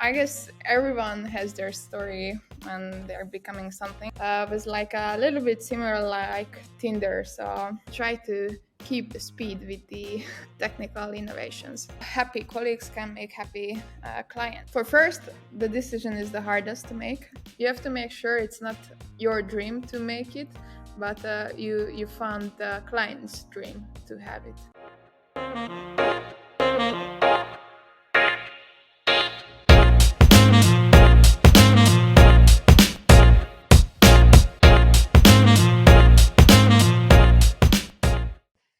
I guess everyone has their story when they're becoming something. It was like a little bit similar like Tinder, so try to keep the speed with the technical innovations. Happy colleagues can make happy clients. For first, the decision is the hardest to make. You have to make sure it's not your dream to make it, but you found the client's dream to have it.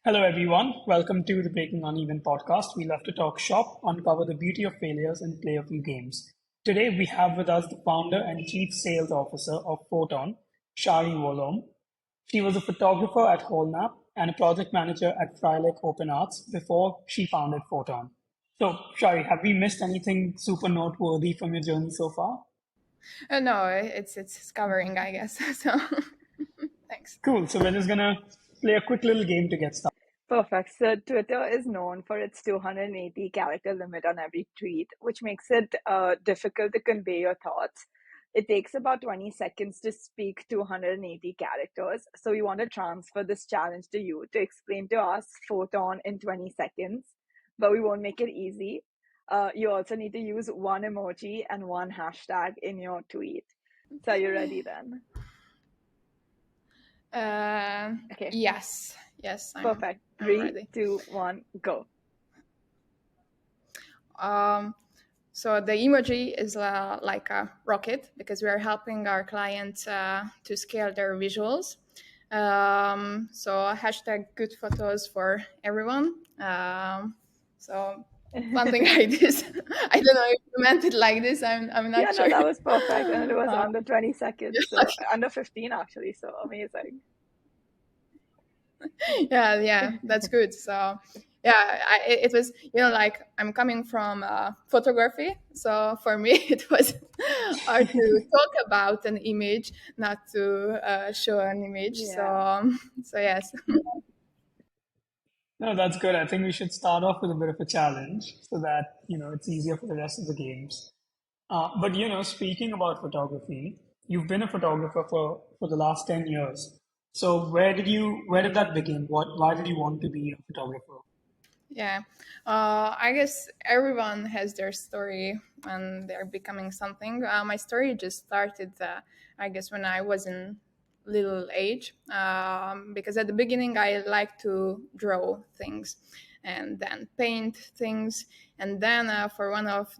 Hello, everyone. Welcome to the Breaking Uneven podcast. We love to talk shop, uncover the beauty of failures, and play a few games. Today, we have with us the founder and chief sales officer of Photon, Sári Volom. She was a photographer at Holnap and a project manager at Freilich Open Arts before she founded Photon. So, Shari, have we missed anything super noteworthy from your journey so far? No, it's covering, I guess. So thanks. Cool. So we're just gonna play a quick little game to get started. Perfect. So Twitter is known for its 280 character limit on every tweet, which makes it difficult to convey your thoughts. It takes about 20 seconds to speak 280 characters. So we want to transfer this challenge to you to explain to us Photon in 20 seconds, but we won't make it easy. You also need to use one emoji and one hashtag in your tweet. So are you ready then? Okay. Yes, Perfect. I'm 3, ready. 2, 1, go. So the emoji is like a rocket because we are helping our clients to scale their visuals. So hashtag good photos for everyone. So something like this. I don't know if you meant it like this. I'm not Yeah, sure. no, that was perfect. And it was under 20 seconds. So under 15 actually. So amazing. Yeah, that's good. So yeah, it was, like I'm coming from photography, so for me it was hard to talk about an image, not to show an image. Yeah. So yes. No, that's good. I think we should start off with a bit of a challenge so that, it's easier for the rest of the games. But, speaking about photography, you've been a photographer for the last 10 years. So where did that begin? Why did you want to be a photographer? Yeah, I guess everyone has their story when they're becoming something. My story just started, I guess, when I was in little age, because at the beginning I liked to draw things and then paint things. And then for one of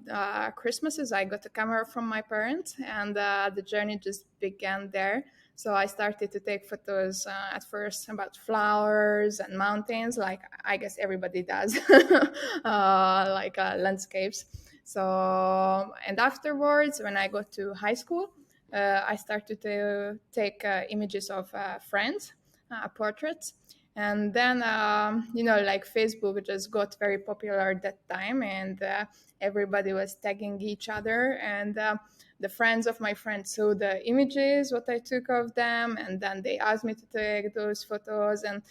Christmases, I got a camera from my parents, and the journey just began there. So I started to take photos at first about flowers and mountains, like I guess everybody does, like landscapes. So, and afterwards, when I got to high school, I started to take images of friends, portraits. And then, like Facebook just got very popular at that time, and everybody was tagging each other. And the friends of my friends saw the images, what I took of them, and then they asked me to take those photos. And,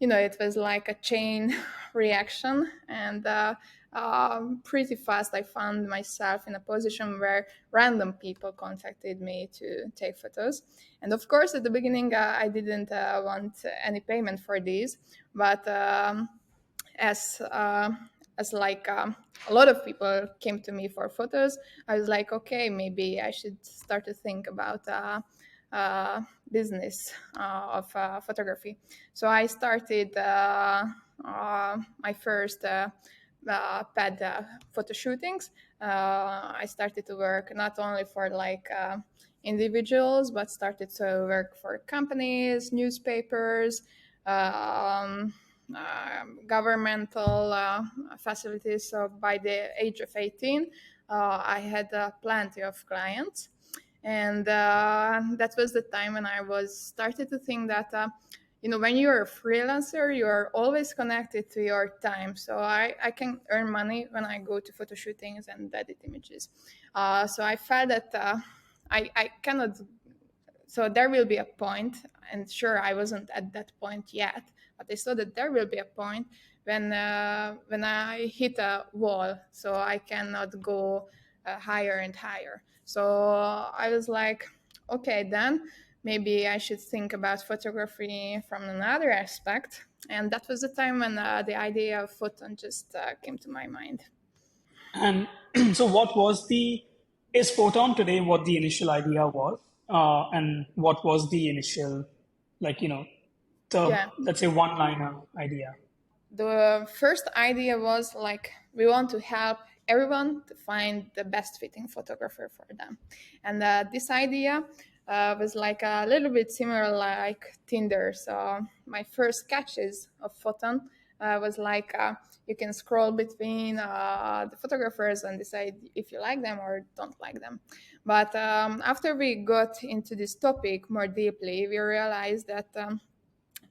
it was like a chain reaction. And pretty fast, I found myself in a position where random people contacted me to take photos. And of course, at the beginning, I didn't want any payment for these, but as like a lot of people came to me for photos, I was like, okay, maybe I should start to think about business of photography. So I started my first pad photo shootings. I started to work not only for like individuals, but started to work for companies, newspapers, governmental facilities. So by the age of 18, I had plenty of clients. And that was the time when I was started to think that when you're a freelancer, you're always connected to your time. So I can earn money when I go to photo shootings and edit images. So I felt that I cannot. So there will be a point, and sure, I wasn't at that point yet, but I saw that there will be a point when I hit a wall. So I cannot go higher and higher. So I was like, okay, then maybe I should think about photography from another aspect. And that was the time when the idea of Photon just came to my mind. And so, what was the is Photon today? What the initial idea was, and what was the initial, like the Yeah. let's say one-liner idea. The first idea was like we want to help everyone to find the best fitting photographer for them, and this idea was like a little bit similar like Tinder. So my first sketches of Photon was like you can scroll between the photographers and decide if you like them or don't like them. But after we got into this topic more deeply, we realized that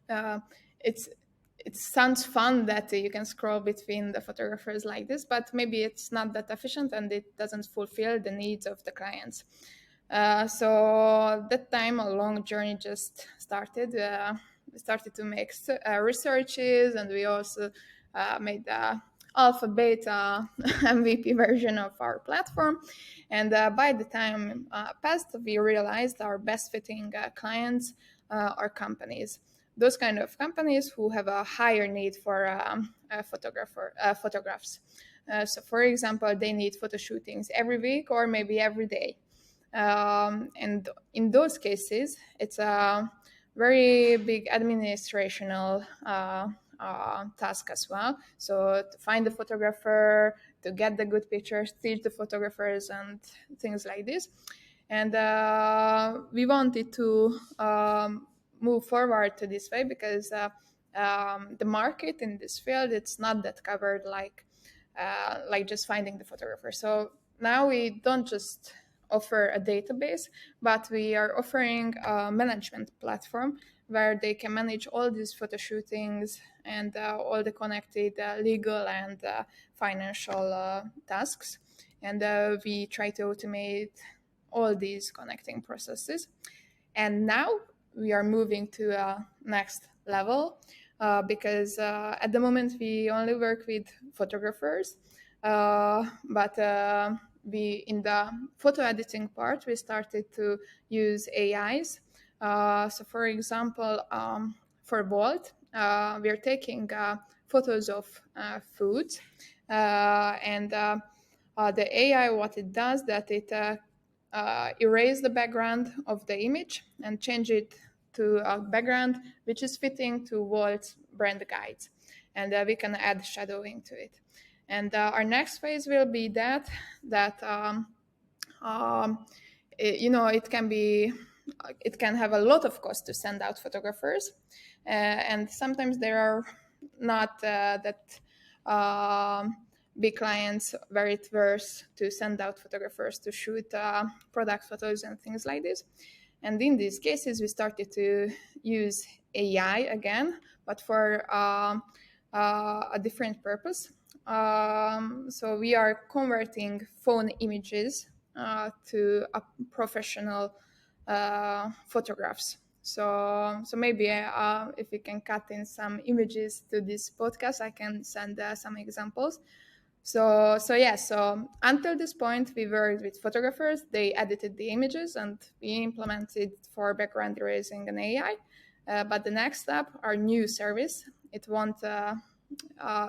uh, it's it sounds fun that you can scroll between the photographers like this, but maybe it's not that efficient and it doesn't fulfill the needs of the clients. So that time a long journey just started. We started to make researches, and we also made the alpha beta MVP version of our platform. And by the time passed, we realized our best fitting clients are companies, those kind of companies who have a higher need for photographs. So, for example, they need photo shootings every week or maybe every day. And in those cases, it's a very big administrational task as well. So to find the photographer, to get the good pictures, teach the photographers, and things like this. And we wanted to move forward to this way because the market in this field, it's not that covered like just finding the photographer. So now we don't just offer a database, but we are offering a management platform where they can manage all these photo shootings and all the connected legal and financial tasks. And we try to automate all these connecting processes. And now we are moving to a next level because at the moment we only work with photographers, but we in the photo editing part we started to use AIs. So for example, for Bolt, we are taking photos of food, and the AI, what it does, that it erase the background of the image and change it to a background which is fitting to Walt's brand guides. And we can add shadowing to it. And our next phase will be that it can have a lot of cost to send out photographers, and sometimes there are not that big clients where it's worth to send out photographers to shoot product photos and things like this. And in these cases, we started to use AI again, but for a different purpose. So we are converting phone images to a professional photographs. So maybe if you can cut in some images to this podcast, I can send some examples. So until this point, we worked with photographers. They edited the images, and we implemented for background erasing an AI. But the next step, our new service, it won't.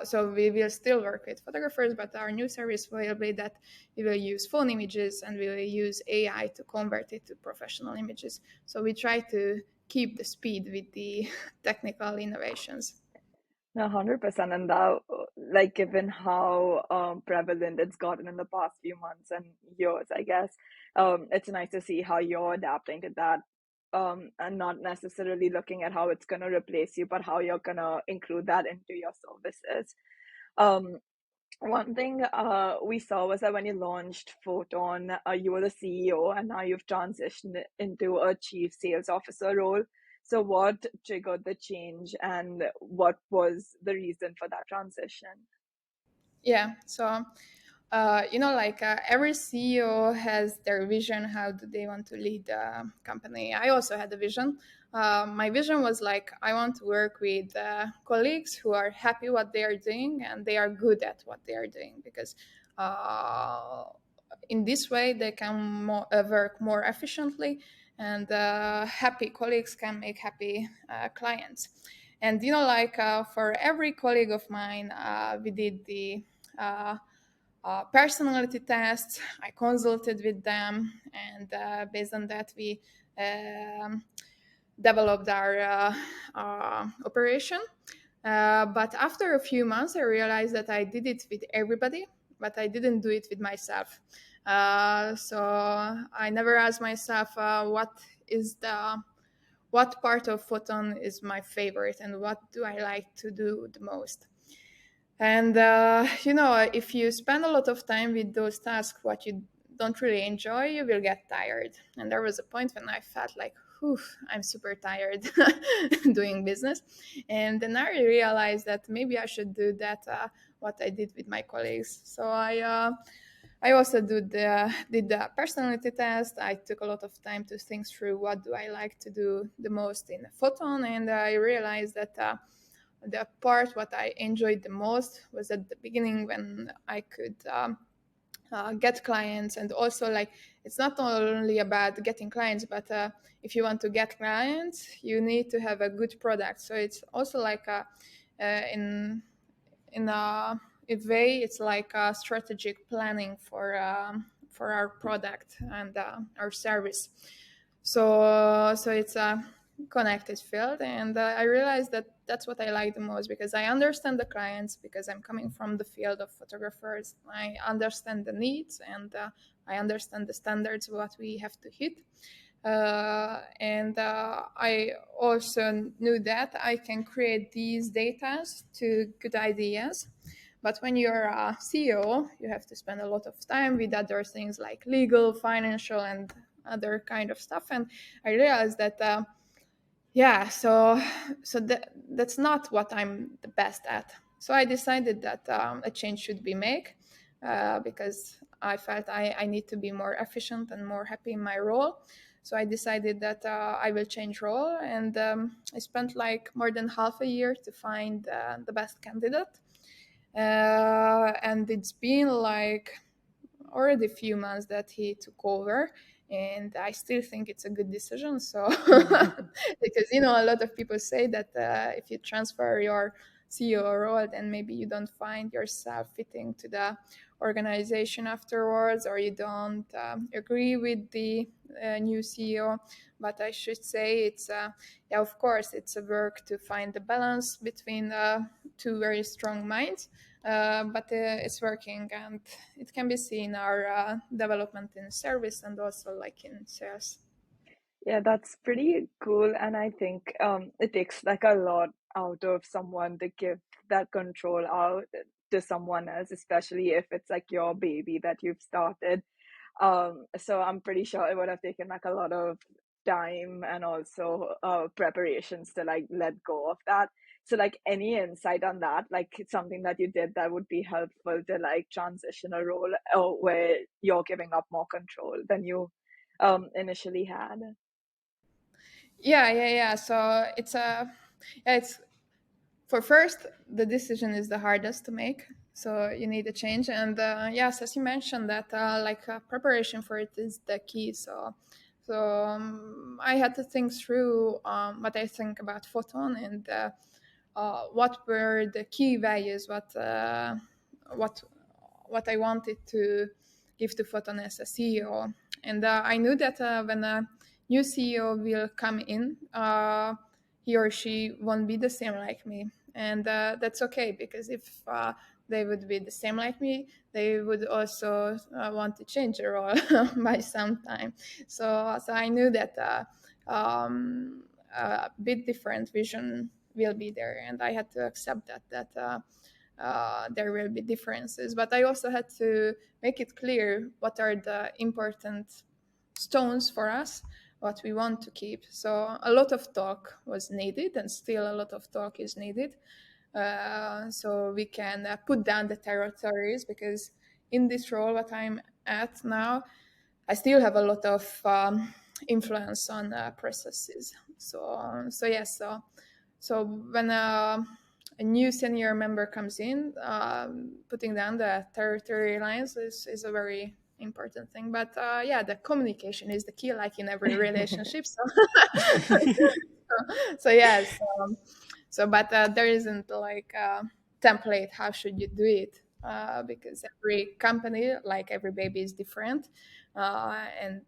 So we will still work with photographers, but our new service will be that we will use phone images and we will use AI to convert it to professional images. So we try to keep the speed with the technical innovations. 100%. And that, like, given how prevalent it's gotten in the past few months and years, I guess, it's nice to see how you're adapting to that, and not necessarily looking at how it's going to replace you, but how you're going to include that into your services. Um, One thing we saw was that when you launched Photon, you were the CEO, and now you've transitioned into a chief sales officer role. So, what triggered the change, and what was the reason for that transition? Yeah. So every CEO has their vision. How do they want to lead the company? I also had a vision. My vision was like I want to work with colleagues who are happy what they are doing and they are good at what they are doing, because uh, in this way they can work more efficiently, and happy colleagues can make happy clients. And like for every colleague of mine, we did the personality tests. I consulted with them, and based on that, we um, developed our operation. But after a few months, I realized that I did it with everybody, but I didn't do it with myself. So I never asked myself what part of Photon is my favorite and what do I like to do the most. And if you spend a lot of time with those tasks what you don't really enjoy, you will get tired. And there was a point when I felt like, whew, I'm super tired doing business. And then I realized that maybe I should do that what I did with my colleagues. So I also did the personality test. I took a lot of time to think through what do I like to do the most in Photon, and I realized that the part what I enjoyed the most was at the beginning when I could get clients. And also, like, it's not only about getting clients, but if you want to get clients, you need to have a good product. So it's also like in a way, it's like a strategic planning for our product and our service. So it's a connected field, and I realized that that's what I like the most, because I understand the clients, because I'm coming from the field of photographers. I understand the needs, and I understand the standards what we have to hit. And I also knew that I can create these data to good ideas. But when you're a CEO, you have to spend a lot of time with other things like legal, financial, and other kind of stuff. And I realized that yeah, that's not what I'm the best at. So I decided that a change should be made, because I felt I need to be more efficient and more happy in my role. So I decided that I will change role, and I spent like more than half a year to find the best candidate. And it's been like already a few months that he took over, and I still think it's a good decision. So because a lot of people say that if you transfer your CEO role, then maybe you don't find yourself fitting to the organization afterwards, or you don't agree with the new CEO. But I should say it's yeah, of course it's a work to find the balance between two very strong minds, but it's working, and it can be seen our development in service and also like in sales. Yeah, that's pretty cool. And I think it takes like a lot out of someone to give that control out to someone else, especially if it's like your baby that you've started. So I'm pretty sure it would have taken like a lot of time and also preparations to like let go of that. So like any insight on that, like it's something that you did that would be helpful to like transition a role where you're giving up more control than you initially had. Yeah. So it's for first, the decision is the hardest to make. So you need a change, and yes, as you mentioned, that preparation for it is the key. So I had to think through what I think about Photon, and what were the key values, what what I wanted to give to Photon as a CEO. And I knew that when a new CEO will come in, he or she won't be the same like me. And that's okay, because if they would be the same like me, they would also want to change their role by some time. So I knew that a bit different vision will be there, and I had to accept that there will be differences. But I also had to make it clear what are the important stones for us, what we want to keep. So a lot of talk was needed, and still a lot of talk is needed. So we can put down the territories, because in this role what I'm at now, I still have a lot of influence on processes. So yes, so when a new senior member comes in, putting down the territory lines is a very important thing. But yeah, the communication is the key, like in every relationship. So so yes. But there isn't like a template. How should you do it? Because every company, like every baby, is different, and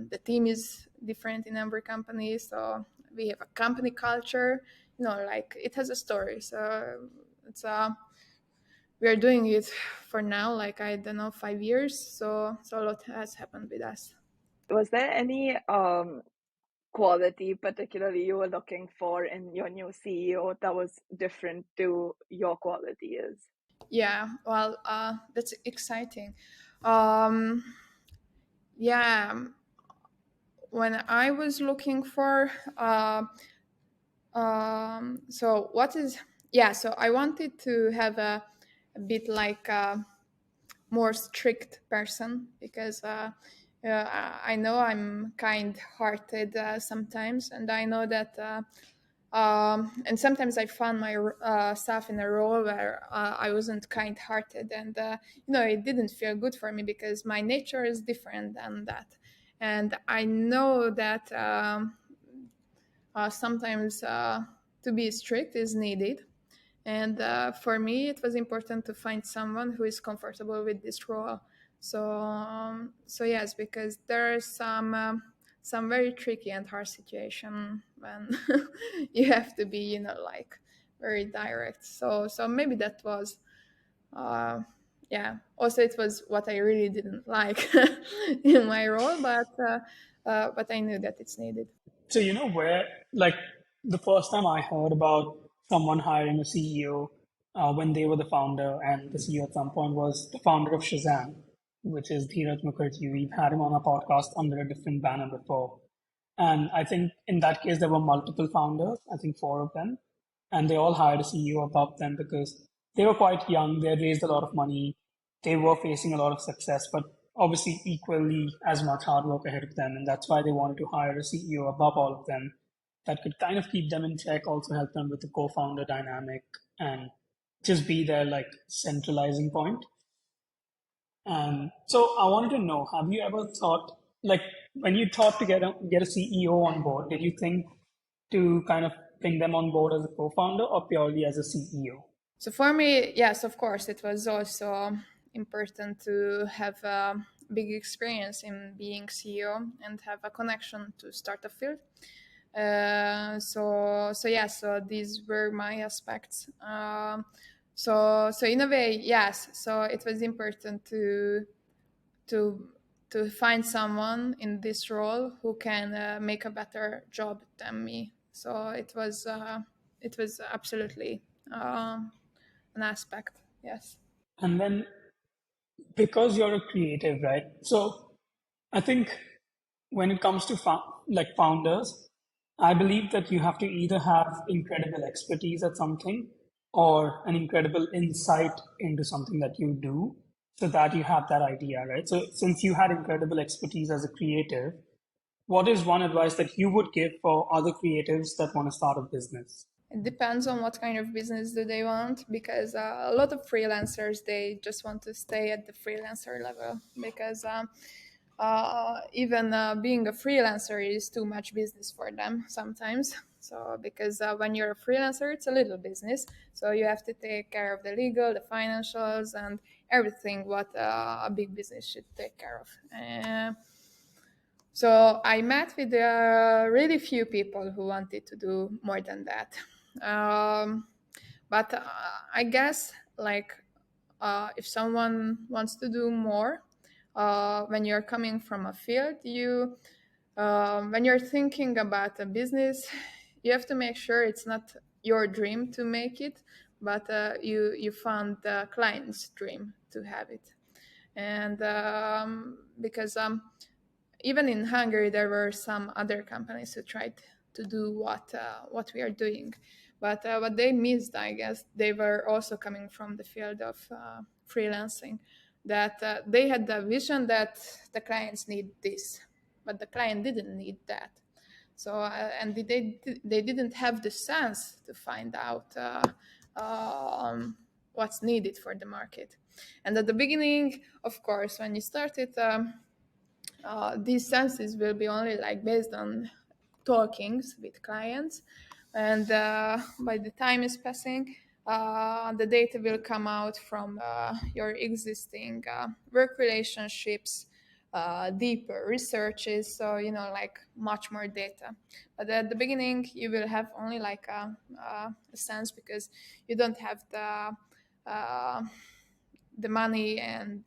the team is different in every company. So we have a company culture. Like it has a story. So it's we are doing it for now, like I don't know, 5 years. So a lot has happened with us. Was there any quality particularly you were looking for in your new CEO that was different to your quality is? Yeah, well, that's exciting. Um, yeah, when I was looking for, so what is, yeah, so I wanted to have a bit like a more strict person because I know I'm kind-hearted sometimes, and I know that. And sometimes I found myself in a role where I wasn't kind-hearted, and it didn't feel good for me because my nature is different than that, and I know that sometimes to be strict is needed. And for me, it was important to find someone who is comfortable with this role. So yes, because there are some very tricky and hard situation when you have to be, like very direct. So maybe that was, uh, yeah. Also, it was what I really didn't like in my role, but I knew that it's needed. So, where, like, the first time I heard about someone hiring a CEO when they were the founder and the CEO at some point was the founder of Shazam, which is Dheeraj Mukherjee. We've had him on our podcast under a different banner before. And I think in that case, there were multiple founders, I think four of them, and they all hired a CEO above them because they were quite young. They had raised a lot of money. They were facing a lot of success, but obviously equally as much hard work ahead of them. And that's why they wanted to hire a CEO above all of them that could kind of keep them in check, also help them with the co-founder dynamic and just be their like centralizing point. So I wanted to know, have you ever thought, like, when you thought to get a CEO on board, did you think to kind of bring them on board as a co-founder or purely as a CEO? So for me, yes, of course, it was also important to have a big experience in being CEO and have a connection to start a field. So yeah, so these were my aspects. So in a way, yes. So it was important to to find someone in this role who can make a better job than me. So it was absolutely an aspect. Yes. And then because you're a creative, right? So I think when it comes to like founders, I believe that you have to either have incredible expertise at something or an incredible insight into something that you do so that you have that idea, right? So since you had incredible expertise as a creative, what is one advice that you would give for other creatives that want to start a business? It depends on what kind of business do they want, because a lot of freelancers, they just want to stay at the freelancer level because even being a freelancer is too much business for them sometimes. So because when you're a freelancer, it's a little business, so you have to take care of the legal, the financials, and everything what a big business should take care of. So I met with really few people who wanted to do more than that. Um, but I guess like if someone wants to do more, when you're coming from a field, when you're thinking about a business, you have to make sure it's not your dream to make it, but you found the client's dream to have it. And because even in Hungary, there were some other companies who tried to do what we are doing, but what they missed, I guess, they were also coming from the field of freelancing. That they had the vision that the clients need this, but the client didn't need that. So and they didn't have the sense to find out what's needed for the market. And at the beginning, of course, when you start it, these senses will be only like based on talkings with clients, and by the time is passing, the data will come out from your existing work relationships, deeper researches, so like much more data. But at the beginning you will have only like a sense, because you don't have uh, the money and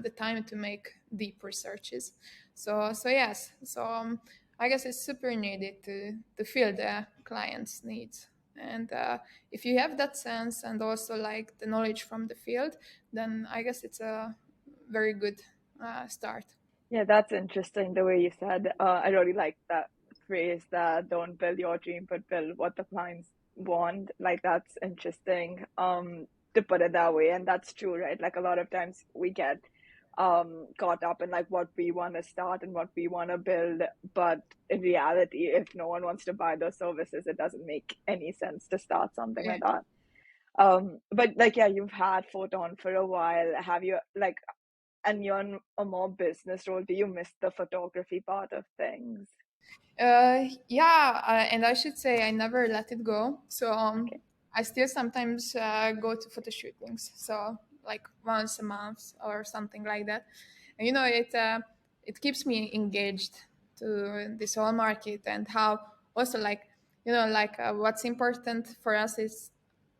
the time to make deep researches. So yes, I guess it's super needed to fill the client's needs. And if you have that sense and also like the knowledge from the field, then I guess it's a very good start. Yeah, that's interesting the way you said. I really like that phrase that don't build your dream, but build what the clients want. Like that's interesting, to put it that way. And that's true, right? Like a lot of times we get caught up in like what we want to start and what we want to build. But in reality, if no one wants to buy those services, it doesn't make any sense to start something Yeah. like that. But like yeah, you've had Photon for a while. Have you like, and you're in a more business role, do you miss the photography part of things? Yeah, and I should say I never let it go. So Okay. I still sometimes go to photo shootings. So like once a month or something like that. And it keeps me engaged to this whole market, and how also like what's important for us is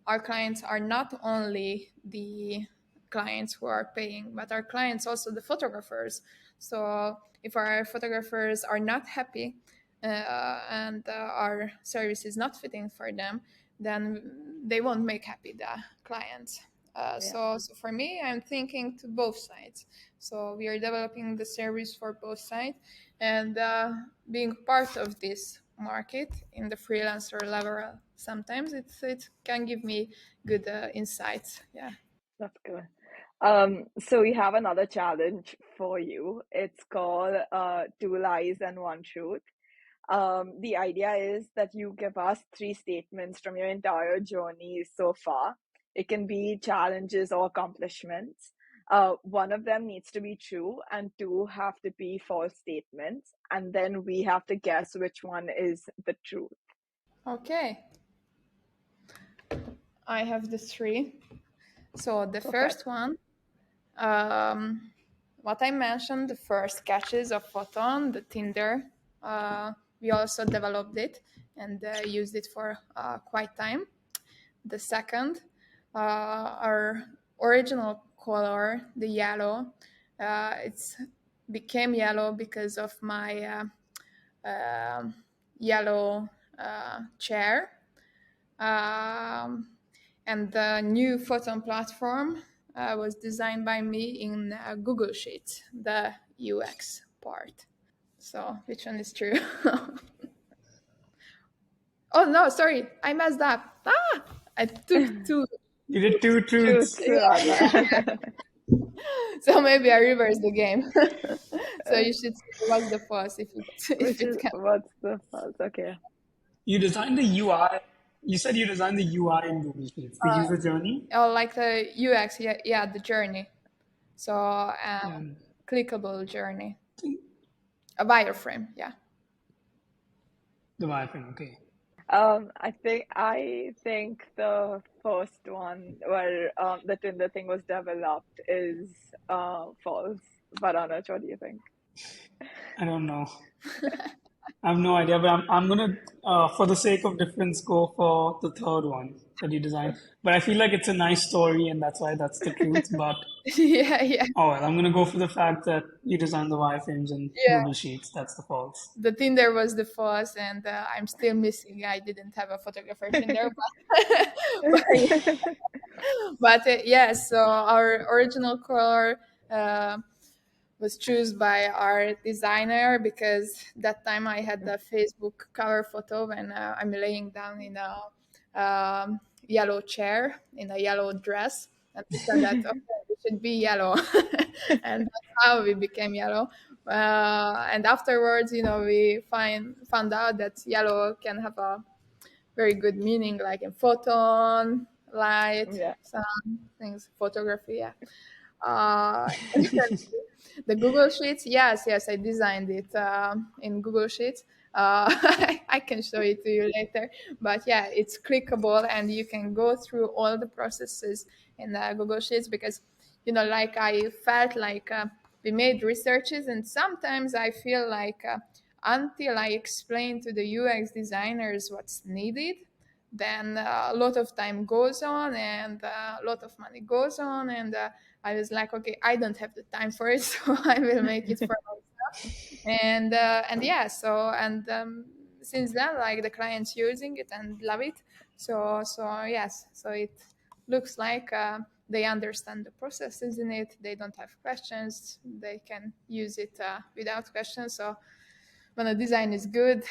our clients are not only the clients who are paying, but our clients also the photographers. So if our photographers are not happy, and our service is not fitting for them, then they won't make happy the clients. Yeah, So for me, I'm thinking to both sides. So we are developing the service for both sides, and being part of this market in the freelancer level, sometimes it can give me good insights. Yeah. that's good. So we have another challenge for you. It's called Two Lies and One Truth. The idea is that you give us three statements from your entire journey so far. It can be challenges or accomplishments. One of them needs to be true, and two have to be false statements. And then we have to guess which one is the truth. Okay, I have the three. So the Perfect. first one, what I mentioned, the first sketches of Photon, the Tinder, we also developed it and used it for quite time. The second, our original color, the yellow, it's became yellow because of my yellow chair. Um, and the new Photon platform was designed by me in Google Sheets, the UX part. So which one is true? Oh no, sorry, I messed up. I took two. You did two Truth, truths. rather. So maybe I reversed the game. So you should see what's the first if if Which is it can. what's the false? Okay. You designed the UI. You said you designed the UI in Google Sheets, the user journey. Oh, like the UX, yeah, the journey. So Yeah. clickable journey, I think a wireframe, yeah. the wireframe. Okay. I think the first one where the Tinder thing was developed is false. But Anuj, what do you think? I don't know. I have no idea, but I'm gonna, for the sake of difference, go for the third one that you designed. But I feel like it's a nice story, and that's why that's the truth. But Yeah, yeah, oh well, I'm gonna go for the fact that you designed the wireframes in yeah. Google Sheets. That's the false. The Tinder was the first, and I'm still missing. I didn't have a photographer Tinder, but yes. So our original color uh, was chosen by our designer, because that time I had the Facebook cover photo when I'm laying down in a yellow chair in a yellow dress, and we said that okay, it should be yellow, and that's how we became yellow. And afterwards, we found out that yellow can have a very good meaning, like in photon, light, Yeah. some things, photography. Yeah. Uh, the Google Sheets, yes, I designed it in Google Sheets. I can show it to you later, but yeah, it's clickable and you can go through all the processes in Google Sheets because, like I felt like we made researches and sometimes I feel like until I explain to the UX designers what's needed, then a lot of time goes on and a lot of money goes on and I was like, okay, I don't have the time for it, so I will make it for myself. And yeah, so and since then, like the clients using it and love it. So yes, so it looks like they understand the processes in it. They don't have questions. They can use it without questions. So when a design is good,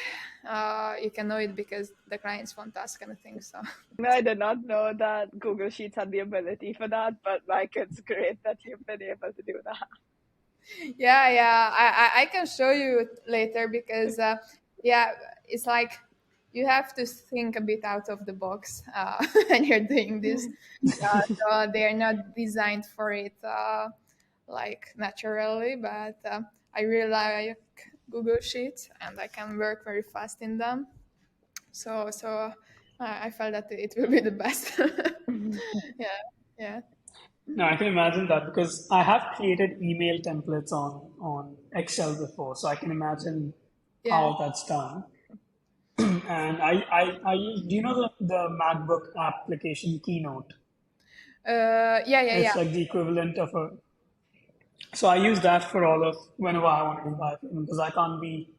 you can know it because the clients won't ask anything. So No, I did not know that Google Sheets had the ability for that, but like it's great that you've been able to do that. yeah, I can show you later because yeah, it's like you have to think a bit out of the box when you're doing this. So they are not designed for it like naturally, but I really like Google Sheets and I can work very fast in them. So I felt that it will be the best. Yeah, yeah, No, I can imagine that because I have created email templates on Excel before, so I can imagine yeah. how that's done. And I use, do you know the MacBook application Keynote? Yeah. It's like the equivalent of a, so I use that for all of whenever I want to do wireframe because I can't be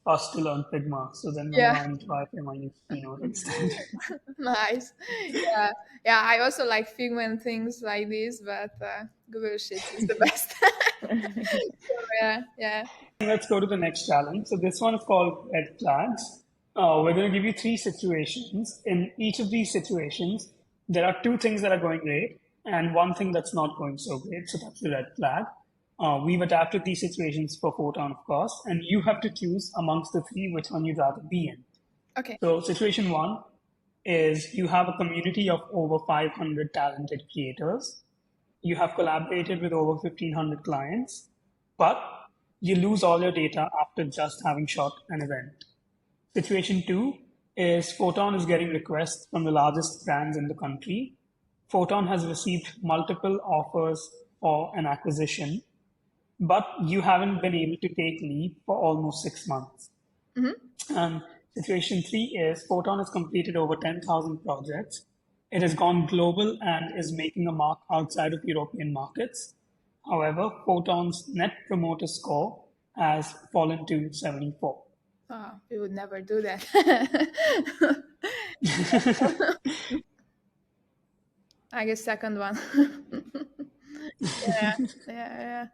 fussed to learn Figma. So then whenever Yeah. I need wireframe, I use Keynote instead. Nice. Yeah. Yeah. I also like Figma and things like this, but Google Sheets is the best. So, yeah. Let's go to the next challenge. So this one is called red flags. We're going to give you three situations. In each of these situations, there are two things that are going great and one thing that's not going so great. So that's the red flag. We've adapted these situations for Photon, of course, and you have to choose amongst the three which one you'd rather be in. Okay. So situation one is you have a community of over 500 talented creators. You have collaborated with over 1,500 clients, but you lose all your data after just having shot an event. Situation two is Photon is getting requests from the largest brands in the country. Photon has received multiple offers for an acquisition, but you haven't been able to take lead for almost 6 months. And situation three is Photon has completed over 10,000 projects. It has gone global and is making a mark outside of European markets. However, Photon's net promoter score has fallen to 74. Oh, we would never do that. I guess second one. Yeah, yeah.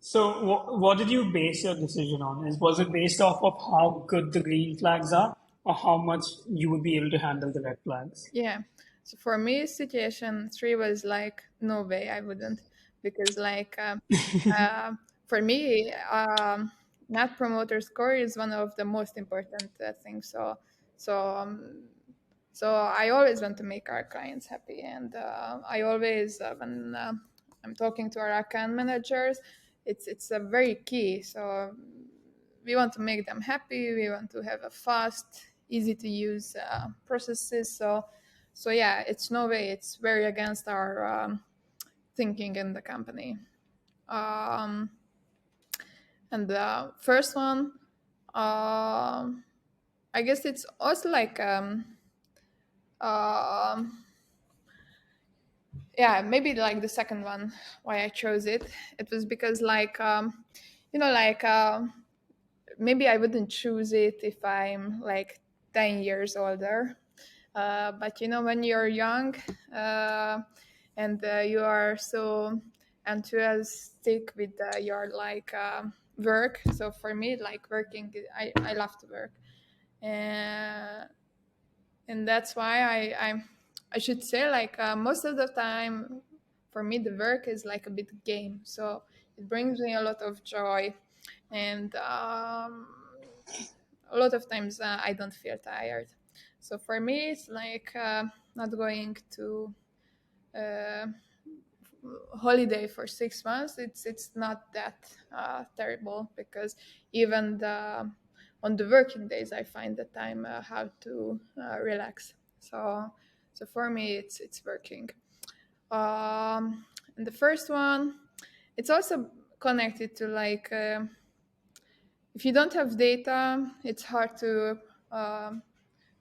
So, what did you base your decision on? Was it based off of how good the green flags are, or how much you would be able to handle the red flags? Yeah. So for me, situation three was like, no way, I wouldn't, because like for me, net promoter score is one of the most important things. So um, so I always want to make our clients happy, and I always when I'm talking to our account managers, it's a very key. So we want to make them happy. We want to have a fast, easy to use processes. So yeah, it's no way. It's very against our thinking in the company. Um, and the first one, I guess it's also like um, yeah, maybe like the second one. Why I chose it? It was because like like maybe I wouldn't choose it if I'm like 10 years older. But when you're young and you are so enthusiastic with your like work. So for me, like working, I love to work, and that's why I should say like most of the time, for me the work is like a bit game. So it brings me a lot of joy, and a lot of times I don't feel tired. So for me, it's like not going to uh, holiday for 6 months. It's not that terrible, because even on the working days I find the time how to relax. So for me, it's working. And the first one, it's also connected to like if you don't have data, it's hard to um,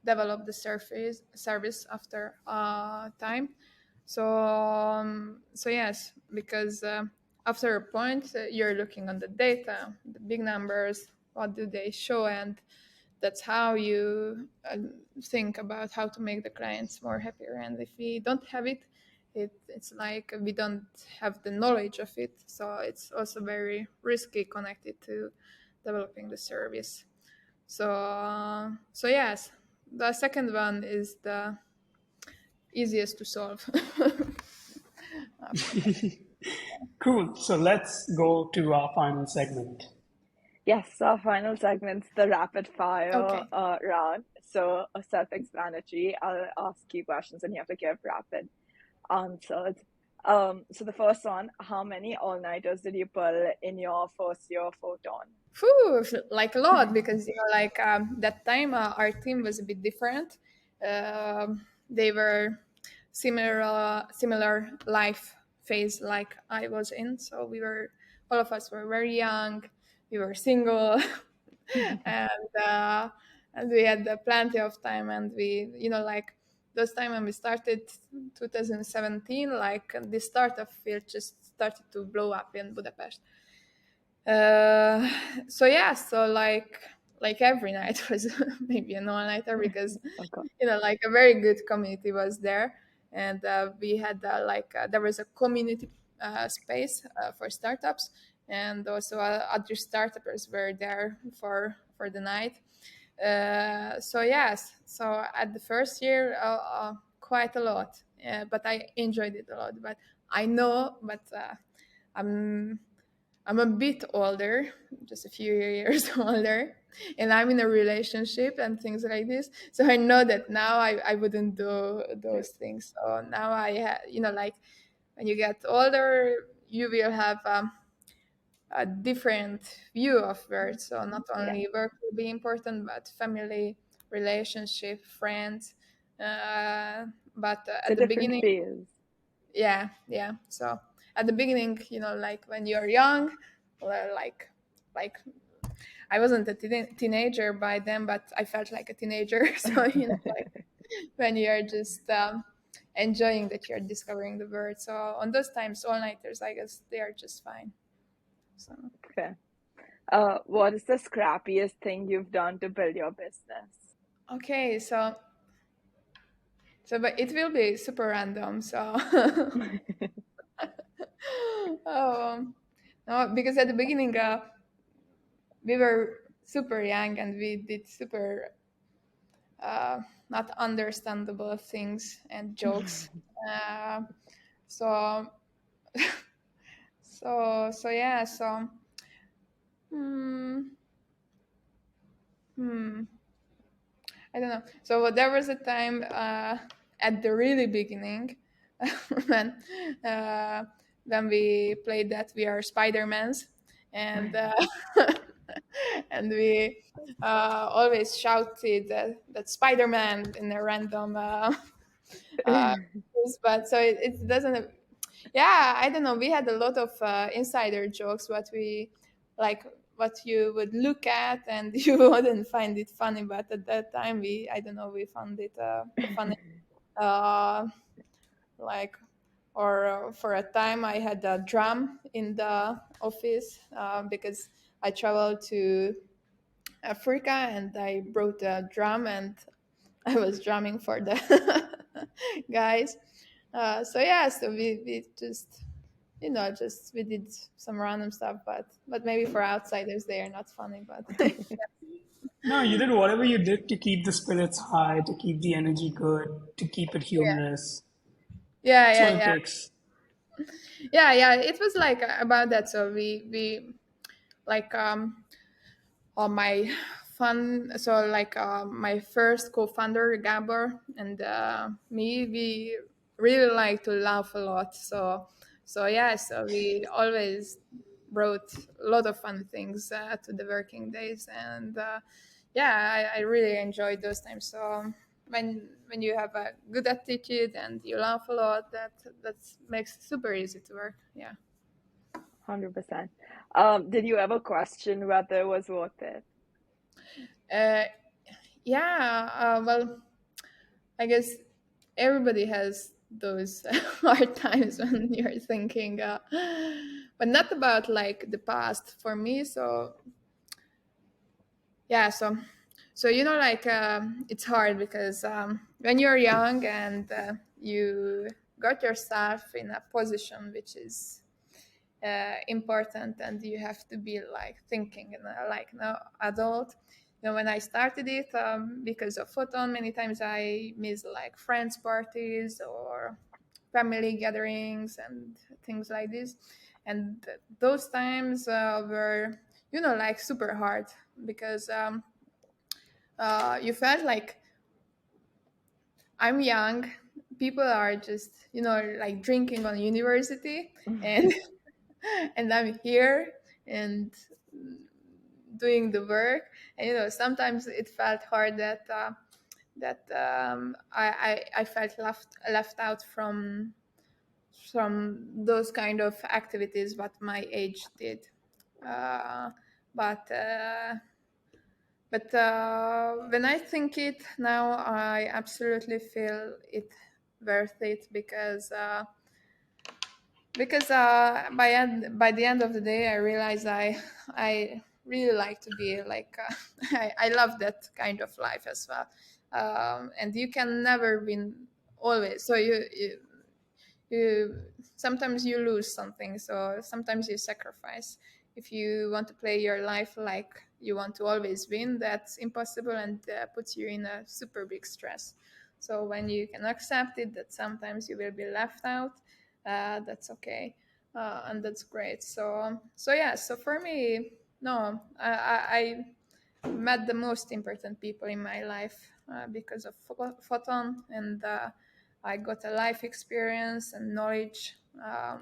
develop the service after time. So yes, because after a point, you're looking on the data, the big numbers, what do they show, and that's how you think about how to make the clients more happier. And if we don't have it, it's like we don't have the knowledge of it, so it's also very risky connected to developing the service. So yes, the second one is the easiest to solve. Cool. So let's go to our final segment. Yes, our final segment's the rapid fire Okay. round. So, self-explanatory. I'll ask you questions and you have to give rapid answers. So the first one, how many all-nighters did you pull in your first year Photon? Phew, like a lot, because like that time our team was a bit different. They were similar life phase like I was in. So we were all of us were very young. We were single, and uh, and we had plenty of time. And we, like those time when we started 2017, like the startup field just started to blow up in Budapest. uh so yeah, so like every night was maybe an all-nighter, because Okay. like a very good community was there. And we had there was a community space for startups, and also other startups were there for the night. So yes, so at the first year, quite a lot, but I enjoyed it a lot. But I know, but i'm I'm a bit older, just a few years older, and I'm in a relationship and things like this. So I know that now I wouldn't do Yeah. those things. So now like when you get older, you will have a different view of work. So not Yeah. only work will be important, but family, relationship, friends. Uh, but It's a at the different beginning, phase. yeah. So at the beginning, like when you're young, well, like I wasn't a teenager by then, but I felt like a teenager. So like when you're just enjoying that you're discovering the world. So on those times, all nighters, I guess they are just fine. So Okay. What is the scrappiest thing you've done to build your business? okay, but it will be super random. So um, no, because at the beginning, we were super young and we did super not understandable things and jokes. Uh, so so yeah. So hmm, hmm, I don't know. So there was a time at the really beginning when uh, when we played that we are Spider-Mans, and and we always shouted that Spider-Man in a random uh, but so it doesn't. Yeah, I don't know. We had a lot of insider jokes, what we like, what you would look at and you wouldn't find it funny, but at that time, I don't know, we found it funny. Uh, like, or for a time, I had a drum in the office because I traveled to Africa and I brought a drum and I was drumming for the guys. So yeah, so we just just we did some random stuff, but maybe for outsiders they are not funny. But No, you did whatever you did to keep the spirits high, to keep the energy good, to keep it yeah, humorous. yeah, That's what yeah, it yeah, takes. yeah. It was like about that. So we like on my fun. So like my first co-founder Gabor and me, we really like to laugh a lot. So yeah, so we always brought a lot of fun things to the working days, and yeah, I really enjoyed those times. So when you have a good attitude and you laugh a lot, that makes it super easy to work. Yeah. 100%. Did you ever question whether it was worth it? Uh, yeah. Well, I guess everybody has those hard times when you're thinking, but not about like the past for me. So yeah, so like it's hard because when you're young and you got yourself in a position which is important, and you have to be like thinking and like no adult. When I started it, because of Photon, many times I miss like friends parties or family gatherings and things like this, and those times were like super hard because you felt like I'm young, people are just like drinking on university, and and I'm here and doing the work. And sometimes it felt hard that I felt left out from those kind of activities what my age did. Uh, but uh, but when I think it now, I absolutely feel it worth it because by the end of the day, I realize I really like to be like I love that kind of life as well, and you can never win always. So you sometimes you lose something, so sometimes you sacrifice. If you want to play your life like you want to always win, that's impossible, and puts you in a super big stress. So when you can accept it that sometimes you will be left out, that's okay, and that's great. So yeah, so for me, no, I met the most important people in my life because of Photon, and I got a life experience and knowledge,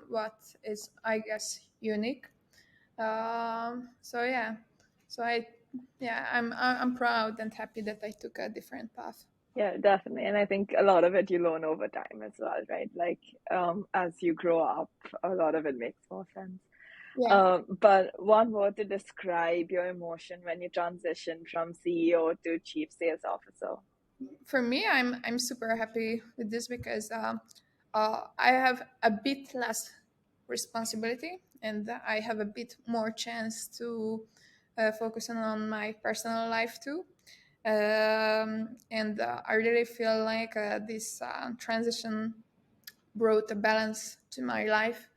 what is, I guess, unique. So yeah, so I'm proud and happy that I took a different path. Yeah, definitely. And I think a lot of it you learn over time as well, right? Like, as you grow up, a lot of it makes more sense. Yeah. But one word to describe your emotion when you transition from CEO to Chief Sales Officer. For me, I'm super happy with this because I have a bit less responsibility, and I have a bit more chance to focus on my personal life too. And I really feel like this transition brought a balance to my life,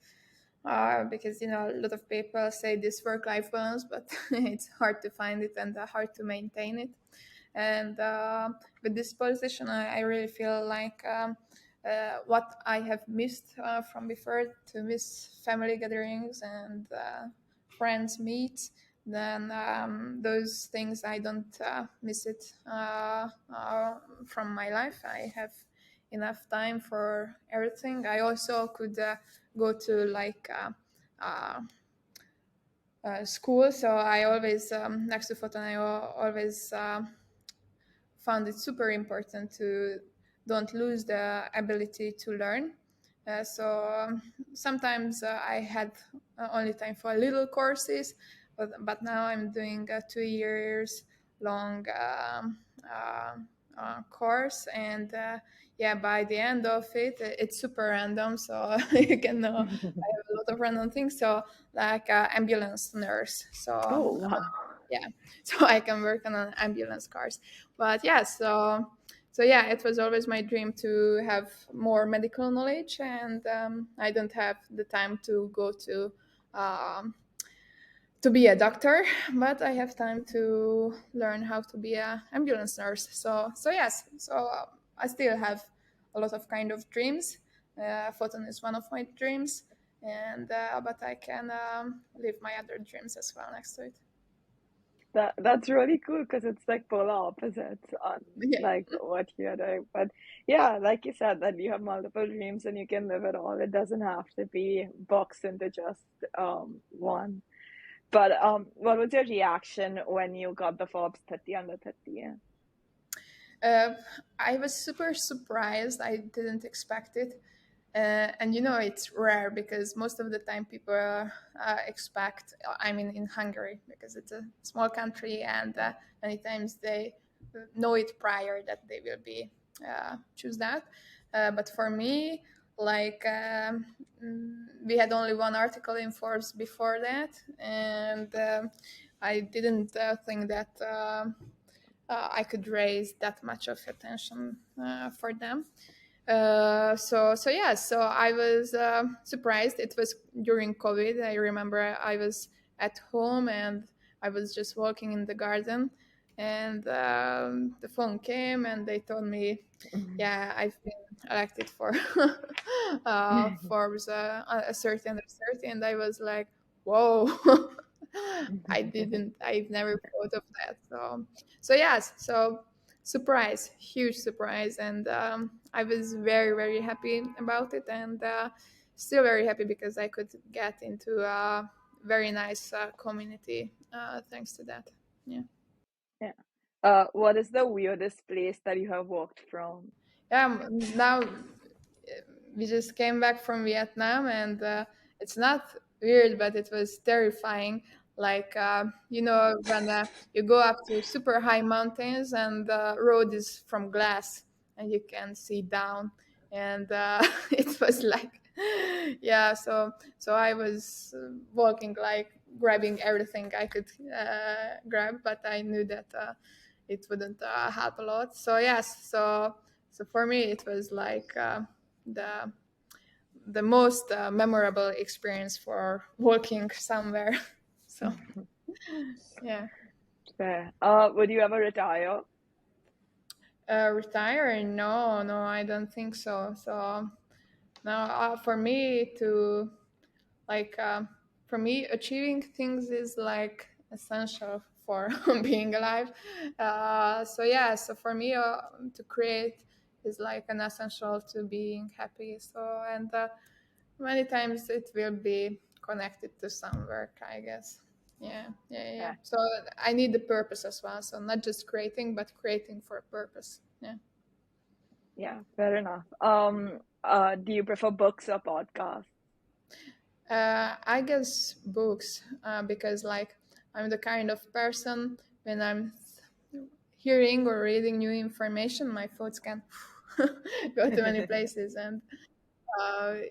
because a lot of people say this work-life balance, but it's hard to find it and hard to maintain it. And with this position, I really feel like what I have missed from before, to miss family gatherings and friends meet, then those things I don't miss it from my life. I have enough time for everything. I also could go to like uh, school, so I always next to Photon, I always found it super important to don't lose the ability to learn. So sometimes I had only time for little courses, but now I'm doing a 2 years long course, and yeah, by the end of it, it's super random. So you can know I have a lot of random things. So like ambulance nurse. So Oh, wow. yeah, so I can work on an ambulance cars. But yeah, so yeah, it was always my dream to have more medical knowledge, and I don't have the time to go um, to be a doctor, but I have time to learn how to be a ambulance nurse. So yes, so I still have a lot of kind of dreams. Photon is one of my dreams, and but I can live my other dreams as well next to it. That's really cool because it's like polar opposites on Yeah. like what you're doing. But yeah, like you said, that you have multiple dreams and you can live it all. It doesn't have to be boxed into just one. But what was your reaction when you got the Forbes 30 under 30? Uh, I was super surprised. I didn't expect it. And it's rare because most of the time people expect, I mean, in Hungary, because it's a small country, and many times they know it prior that they will be choose that. But for me, like we had only one article in Forbes before that, and I didn't think that I could raise that much of attention for them. So I was surprised. It was during COVID. I remember I was at home and I was just walking in the garden, and the phone came and they told me, yeah, I've been elected for Forbes a certain under 30, and I was like, whoa. I've never thought of that. So yes, so surprise, huge surprise, and I was very, very happy about it, and still very happy because I could get into a very nice community thanks to that. Yeah. Yeah. What is the weirdest place that you have walked from? Now we just came back from Vietnam, and it's not weird, but it was terrifying. Like when you go up to super high mountains and the road is from glass and you can see down, and it was like, yeah. So I was walking, like grabbing everything I could grab, but I knew that it wouldn't help a lot. So yes, so for me, it was like the the most memorable experience for walking somewhere. So yeah, Fair. Would you ever retire? retire? No, no, I don't think so. So now, for me to like, for me, achieving things is like essential for being alive. So yeah, so for me, to create is like an essential to being happy. So and many times it will be connected to some work, I guess. Yeah. Yeah, So I need the purpose as well. So not just creating, but creating for a purpose. Yeah. yeah, fair enough. Do you prefer books or podcasts? I guess books, because like I'm the kind of person when I'm hearing or reading new information, my thoughts can go to many places, and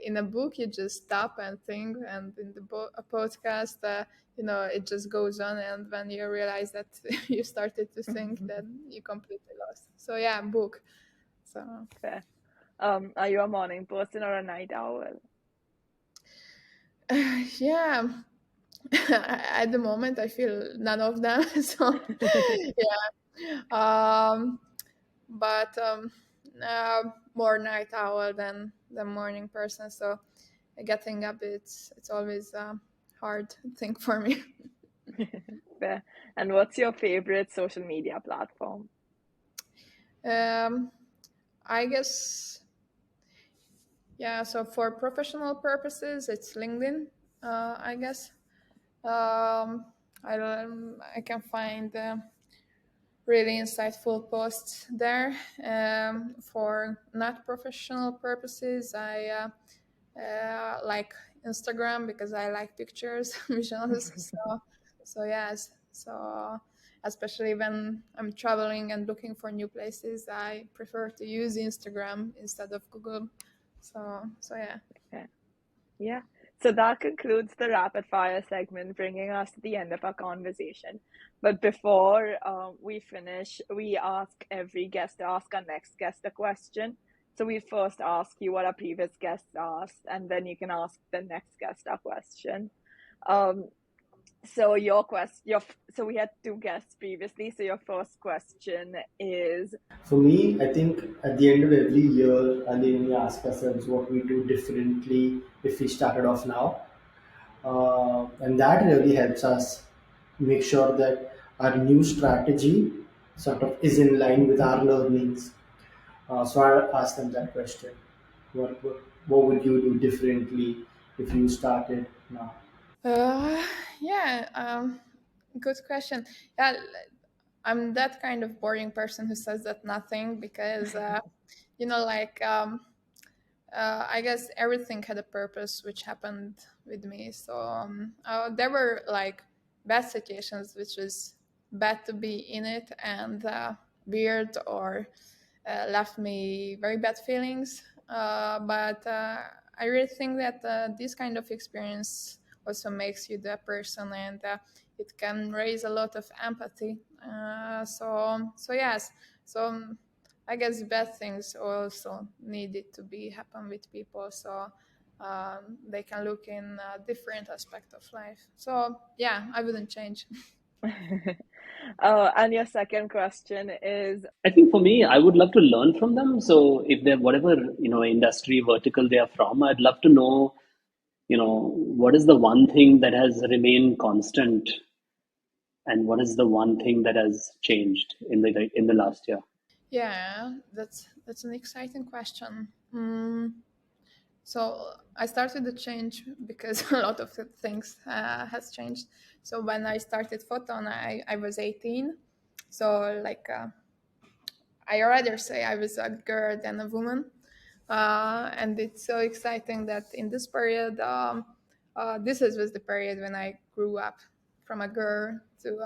in a book you just stop and think, and in a podcast it just goes on, and when you realize that you started to think, then you completely lost. So yeah, book. So Fair. Are you a morning person or a night owl? yeah. At the moment I feel none of them. So yeah, but more night owl than the morning person. So getting up, it's always a hard thing for me. Fair. And what's your favorite social media platform? um, I guess, yeah, so for professional purposes it's LinkedIn. I guess I can find really insightful posts there. For not professional purposes, I like Instagram because I like pictures, visuals. So yes, so especially when I'm traveling and looking for new places, I prefer to use Instagram instead of Google. So yeah. Yeah. Yeah. So that concludes the rapid fire segment, bringing us to the end of our conversation. But before we finish, we ask every guest to ask our next guest a question. So we first ask you what our previous guests asked, and then you can ask the next guest a question. Um, so your so we had two guests previously. So your first question is, For me, I think at the end of every year, and then we ask ourselves what we do differently if we started off now. And that really helps us make sure that our new strategy sort of is in line with our learnings. So I asked them that question. What would you do differently if you started now? Uh, yeah, good question. Yeah, I'm that kind of boring person who says that nothing because, like, I guess everything had a purpose which happened with me. So there were like bad situations, which was bad to be in it and weird or left me very bad feelings. But I really think that this kind of experience also makes you the person, and it can raise a lot of empathy. So yes. So I guess bad things also needed to be happen with people, so they can look in a different aspect of life. So yeah, I wouldn't change. And your second question is, I think for me, I would love to learn from them. So if they're whatever, industry vertical they are from, I'd love to know, what is the one thing that has remained constant and what is the one thing that has changed in the last year? Yeah, that's an exciting question. So I started to change because a lot of things has changed. So when I started Photon, I was 18. So like I rather say I was a girl than a woman. And it's so exciting that in this period, was the period when I grew up from a girl to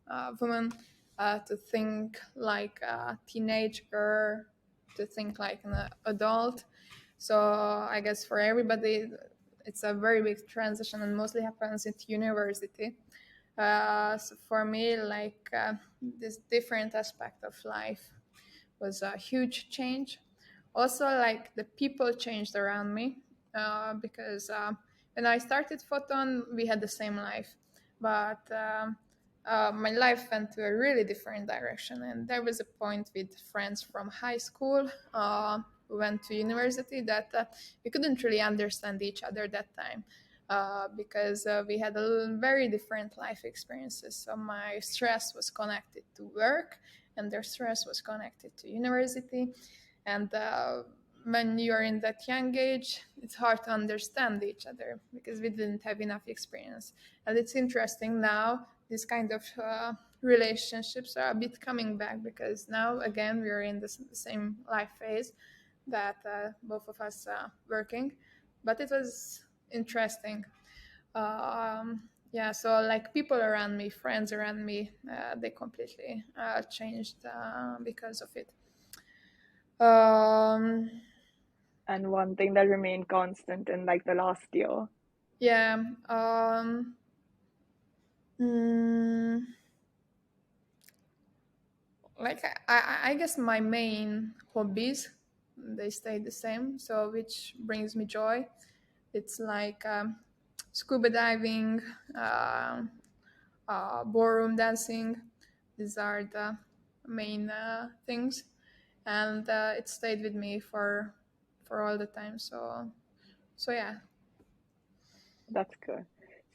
a woman, to think like a teenage girl, to think like an adult. So I guess for everybody, it's a very big transition and mostly happens at university. So for me, like this different aspect of life was a huge change. Also, like the people changed around me because when I started Photon, we had the same life, but my life went to a really different direction. And there was a point with friends from high school who went to university that we couldn't really understand each other that time. Because we had very different life experiences. So my stress was connected to work, and their stress was connected to university. And when you are in that young age, it's hard to understand each other because we didn't have enough experience. And it's interesting now, this kind of relationships are a bit coming back because now, again, we are in the same life phase that both of us are working. But it was interesting. Yeah, so like people around me, friends around me, they completely changed because of it. Um, and one thing that remained constant in like the last year. yeah. Mm, like I guess my main hobbies, they stay the same. So which brings me joy. It's like scuba diving, uh, ballroom dancing. These are the main things, and it stayed with me for all the time. So yeah. That's good.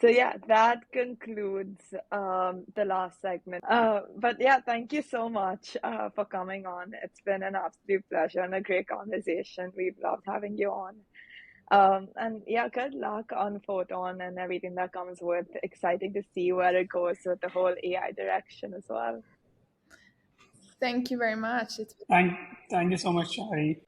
So yeah, that concludes the last segment. But yeah, thank you so much for coming on. It's been an absolute pleasure and a great conversation. We've loved having you on. And yeah, good luck on Photon and everything that comes with. Exciting to see where it goes with the whole AI direction as well. Thank you very much. Thank, thank you so much, Shari.